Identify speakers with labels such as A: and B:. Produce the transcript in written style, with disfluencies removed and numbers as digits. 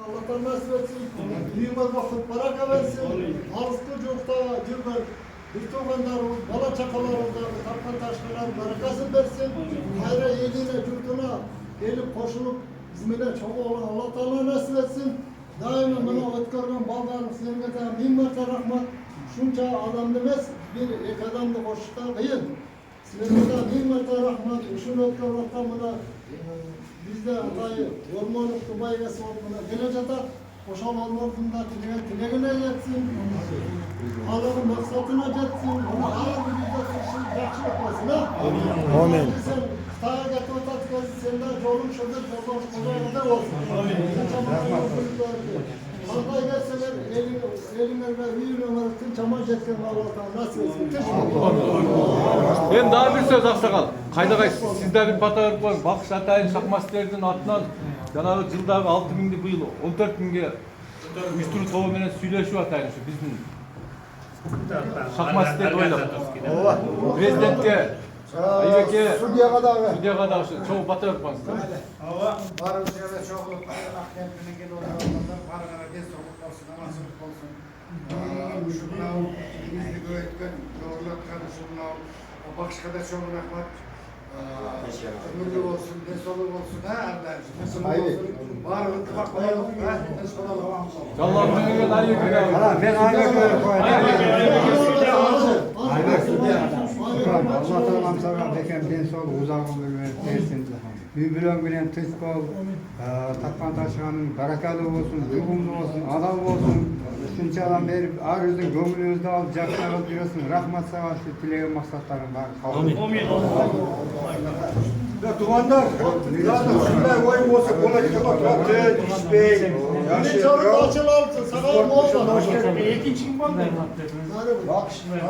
A: Allah'tan nasip etsin. Düğme vakit baraka versin. Arzı çokta cırdır. Bir tokanlarımız, bala çakalarımızda tapkan taşkalar barakasın versin. Hayra yediğine, cürtüne gelip koşulup bizimle çok olan Allah Teala nasip etsin. Daima bana ötkörgen baldarlık sevgide bin mertebe rahmet. Şunca adam demez, bir ek adamda koşukta kıyın. Sevgide bin mertebe rahmet. Şun ötkörgen bana bizde Hatay'ı ormanlık Dubai'ye soğutmana gelecek. Koşal olmadığında tilegine yetsin. Allah'ın maksatına yetsin. Onu ağır bir yüzde kışın yakşı yapmasın. Amin. Sen Kıtaya getirip tatlıkası senden yolun şudur, yolun koca kadar olsun. Allah'a gelseler elinler ve hüyünler tüm çamaş etken Allah'tan nasıl etsin.
B: Ben daha bir söz aksakal. Kayda sizde bir patavrık var. Bakış Atay'ın Şakmaster'den atlan janağı жылдағы 6000'di bu yıl 14.000'ge uyuşturucu тобы менен сүйлөшүп атайын ушу биздин Шакмастерди ойлоп. Президентке Айбеке
A: Судьяға дағы.
B: судьяга дагы чогуу патаvrык барсыздар.
C: Barımız yere çok akdemine gel olanlar parana gez olsun amasılık olsun. Şunlar bizlik öğretmen doğruluk karışımlar o bakışka da çok rahmet. Ömürlü olsun, desoluk olsun ha Allah'ım. Desoluk olsun. Var ıttifak koyalım ha. Desoluk olsun.
B: Жаллабы менен Айбеке.
D: Ben Aybekö'ye koyayım. Allah Teala'm sana beken ben sol uzağım versin. Birbirine bilen tıs bol, takpan taşıyanın barakalı olsun, cugumlu olsun, adam olsun. Şunca adam verip arızın gömülüğünüzde alıp cakına alıp diyorsun. Rahmat savaşı dileğin maksatlarım var. Amin.
E: Dumanlar, şunlar oyun olsa kolay çıkmak. İşbey,
A: Bir çarık açılalım. Sağlam olmadı.
C: İkinci kim oldu?
A: Bak şimdi.